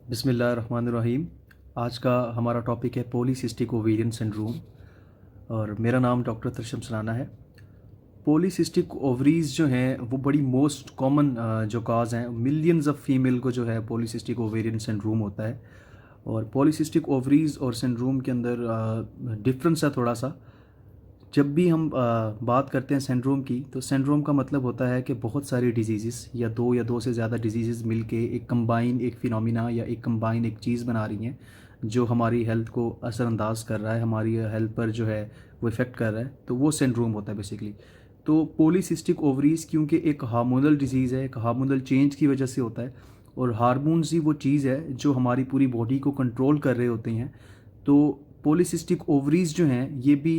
बिस्मिल्लाहिर्रहमानिर्रहीम। आज का हमारा टॉपिक है पॉलीसिस्टिक ओवेरियन सिंड्रोम और मेरा नाम डॉक्टर तरिशम सनाना है। पॉलीसिस्टिक ओवरीज़ जो हैं वो बड़ी मोस्ट कॉमन जो काज हैं, मिलियंस ऑफ फीमेल को जो है पॉलीसिस्टिक ओवेरियन सिंड्रोम होता है। और पॉलीसिस्टिक ओवरीज़ और सिंड्रोम के अंदर डिफरेंस है थोड़ा सा। जब भी हम बात करते हैं सिंड्रोम की, तो सिंड्रोम का मतलब होता है कि बहुत सारी डिजीज़ या दो से ज़्यादा डिजीज़ मिलके एक कंबाइन एक फिनोमिना या एक कंबाइन एक चीज़ बना रही हैं जो हमारी हेल्थ को असरअंदाज कर रहा है, हमारी हेल्थ पर जो है वो इफ़ेक्ट कर रहा है, तो वो सिंड्रोम होता है बेसिकली। तो पॉलीसिस्टिक ओवरीज़ क्योंकि एक हार्मोनल डिजीज़ है, एक हार्मोनल चेंज की वजह से होता है, और हार्मोन्स ही वो चीज़ है जो हमारी पूरी बॉडी को कंट्रोल कर रहे होते हैं। तो पॉलीसिस्टिक ओवरीज़ जो हैं ये भी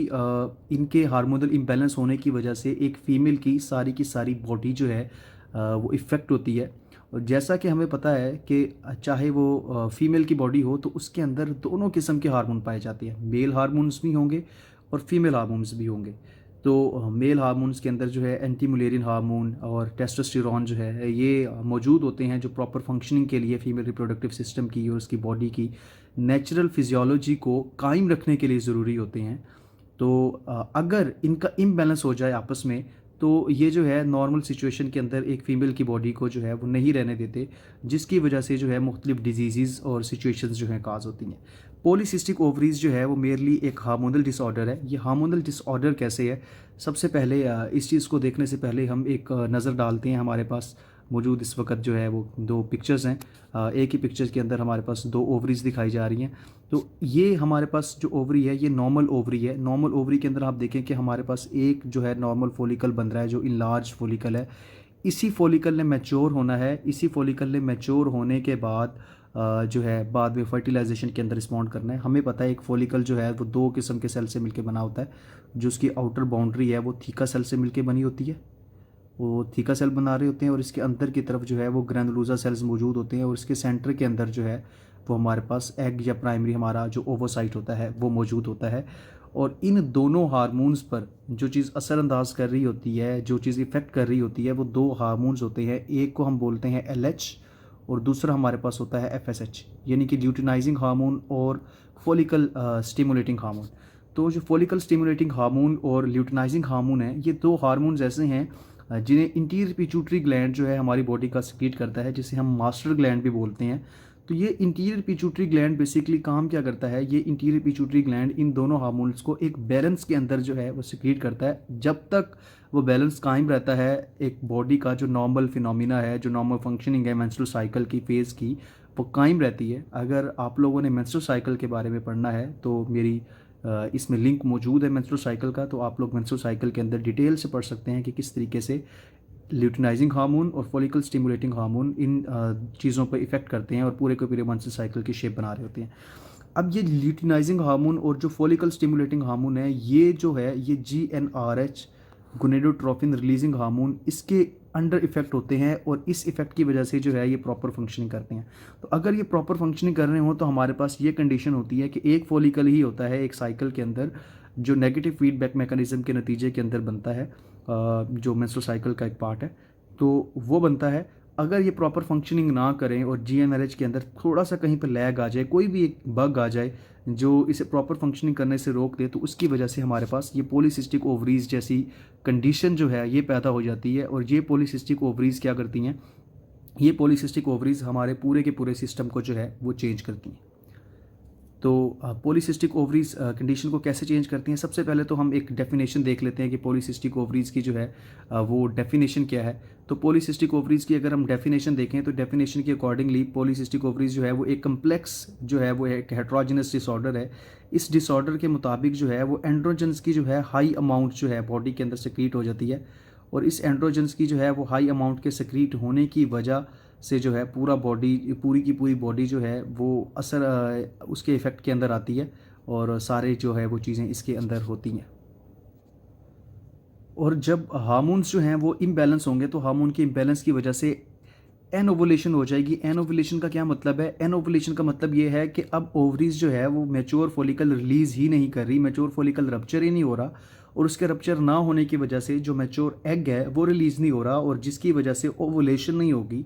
इनके हार्मोनल इम्बैलेंस होने की वजह से एक फ़ीमेल की सारी बॉडी जो है वो इफ़ेक्ट होती है। और जैसा कि हमें पता है कि चाहे वो फ़ीमेल की बॉडी हो तो उसके अंदर दोनों किस्म के हार्मोन पाए जाते हैं, मेल हार्मोन्स भी होंगे और फीमेल हार्मोन्स भी होंगे। तो मेल हार्मोन्स के अंदर जो है एंटी मुलेरियन हार्मोन और टेस्टोस्टेरोन जो है ये मौजूद होते हैं, जो प्रॉपर फंक्शनिंग के लिए फीमेल रिप्रोडक्टिव सिस्टम की और उसकी बॉडी की नेचुरल फिजियोलॉजी को कायम रखने के लिए ज़रूरी होते हैं। तो अगर इनका इम्बैलेंस हो जाए आपस में, तो ये जो है नॉर्मल सिचुएशन के अंदर एक फ़ीमेल की बॉडी को जो है वो नहीं रहने देते, जिसकी वजह से जो है मुख्तलिफ डिजीज़ और सिचुएशंस जो हैं काज होती हैं। पॉलीसिस्टिक ओवरीज़ जो है वो मेरली एक हार्मोनल डिसऑर्डर है। ये हार्मोनल डिसऑर्डर कैसे है, सबसे पहले इस चीज़ को देखने से पहले हम एक नज़र डालते हैं। हमारे पास मौजूद इस वक्त जो है वो दो पिक्चर्स हैं। एक ही पिक्चर के अंदर हमारे पास दो ओवरीज़ दिखाई जा रही हैं। तो ये हमारे पास जो ओवरी है ये नॉर्मल ओवरी है। नॉर्मल ओवरी के अंदर आप देखें कि हमारे पास एक जो है नॉर्मल फॉलिकल बन रहा है जो इनलार्ज फॉलिकल है। इसी फॉलिकल ने मैच्योर होना है। इसी फॉलिकल ने मैच्योर होने के बाद जो है बाद में फर्टिलाइजेशन के अंदर रिस्पॉन्ड करना है। हमें पता है एक फॉलिकल जो है वो दो किस्म के सेल से मिलकर बना होता है। जो उसकी आउटर बाउंड्री है वो थीका सेल से मिलकर बनी होती है, वो थीका सेल बना रहे होते हैं, और इसके अंदर की तरफ जो है वो ग्रैनुलोसा सेल्स मौजूद होते हैं, और इसके सेंटर के अंदर जो है वो हमारे पास एग या प्राइमरी हमारा जो ओवोसाइट होता है वो मौजूद होता है। और इन दोनों हार्मोन्स पर जो चीज़ असरअंदाज कर रही होती है, जो चीज़ इफ़ेक्ट कर रही होती है, वो दो हार्मोन्स होते हैं। एक को हम बोलते हैं LH और दूसरा हमारे पास होता है FSH, यानी कि ल्यूटिनाइजिंग हार्मोन और फॉलिकल स्टिमुलेटिंग हार्मोन। तो जो फॉलिकल स्टिमुलेटिंग हार्मोन और ल्यूटिनाइजिंग हार्मोन है, ये दो हार्मोन्स ऐसे हैं जिन्हें इंटीरियर पिट्यूटरी ग्लैंड जो है हमारी बॉडी का सिक्रीट करता है, जिसे हम मास्टर ग्लैंड भी बोलते हैं। तो ये इंटीरियर पिट्यूटरी ग्लैंड बेसिकली काम क्या करता है, ये इंटीरियर पिट्यूटरी ग्लैंड इन दोनों हार्मोन्स को एक बैलेंस के अंदर जो है वो सिक्रीट करता है। जब तक वो बैलेंस कायम रहता है, एक बॉडी का जो नॉर्मल फिनोमिना है, जो नॉर्मल फंक्शनिंग है मेंस्ट्रुअल साइकिल की फेज़ की, वो कायम रहती है। अगर आप लोगों ने मेंस्ट्रुअल साइकिल के बारे में पढ़ना है तो मेरी इसमें लिंक मौजूद है मेंस्ट्रुअल साइकिल का, तो आप लोग मेंस्ट्रुअल साइकिल के अंदर डिटेल से पढ़ सकते हैं कि किस तरीके से ल्यूटिनाइजिंग हार्मोन और फॉलिकल स्टिमुलेटिंग हार्मोन इन चीज़ों पर इफ़ेक्ट करते हैं और पूरे के पूरे मेंस्ट्रुअल साइकिल की शेप बना रहे होते हैं। अब ये ल्यूटिनाइजिंग हार्मोन और जो फॉलिकल स्टिमुलेटिंग हार्मोन है, ये जो है ये GnRH गोनेडोट्रोफिन रिलीजिंग हार्मोन इसके अंडर इफेक्ट होते हैं, और इस इफेक्ट की वजह से जो है ये प्रॉपर फंक्शनिंग करते हैं। तो अगर ये प्रॉपर फंक्शनिंग कर रहे हो तो हमारे पास ये कंडीशन होती है कि एक फॉलिकल ही होता है एक साइकिल के अंदर, जो नेगेटिव फीडबैक मैकेनिज्म के नतीजे के अंदर बनता है, जो मेंस्ट्रुअल साइकिल का एक पार्ट है, तो वो बनता है। अगर ये प्रॉपर फंक्शनिंग ना करें और GnRH के अंदर थोड़ा सा कहीं पर लैग आ जाए, कोई भी एक बग आ जाए जो इसे प्रॉपर फंक्शनिंग करने से रोक दे, तो उसकी वजह से हमारे पास ये पॉलीसिस्टिक ओवरीज़ जैसी कंडीशन जो है ये पैदा हो जाती है। और ये पॉलीसिस्टिक ओवरीज़ क्या करती हैं, ये पॉलीसिस्टिक ओवरीज़ हमारे पूरे के पूरे सिस्टम को जो है वो चेंज करती हैं। तो पॉलीसिस्टिक ओवरीज कंडीशन को कैसे चेंज करती हैं, सबसे पहले तो हम एक डेफिनेशन देख लेते हैं कि पॉलीसिस्टिक ओवरीज की जो है वो डेफिनेशन क्या है। तो पॉलीसिस्टिक ओवरीज की अगर हम डेफिनेशन देखें तो डेफिनेशन के अकॉर्डिंगली पॉलीसिस्टिक ओवरीज जो है वो एक कम्प्लेक्स जो है वो एक हेट्रोजेनस डिसऑर्डर है। इस डिसऑर्डर के मुताबिक जो है वो एंड्रोजन्स की जो है हाई अमाउंट जो है बॉडी के अंदर सिक्रीट हो जाती है, और इस एंड्रोजन्स की जो है वो हाई अमाउंट के सिक्रीट होने की वजह से जो है पूरी की पूरी बॉडी जो है वो असर उसके इफ़ेक्ट के अंदर आती है, और सारे जो है वो चीज़ें इसके अंदर होती हैं। और जब हार्मोन्स जो हैं वो इम्बैलेंस होंगे तो हार्मोन के इम्बैलेंस की वजह से एनोवुलेशन हो जाएगी। एनोवुलेशन का क्या मतलब है, एनोवुलेशन का मतलब ये है कि अब ओवरीज जो है वो मैच्योर फॉलिकल रिलीज़ ही नहीं कर रही, मैच्योर फॉलिकल रप्चर ही नहीं हो रहा, और उसके रप्चर ना होने की वजह से जो मैच्योर एग है वो रिलीज़ नहीं हो रहा, और जिसकी वजह से ओवुलेशन नहीं होगी।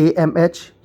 AMH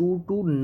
2 to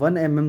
1 mm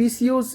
PCOs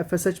FSH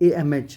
AMH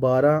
12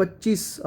25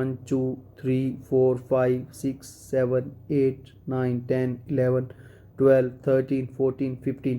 1 2 3 4 5 6 7 8 9 10 11 12 13 14 15.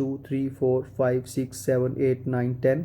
2 3 4 5 6 7 8 9 10.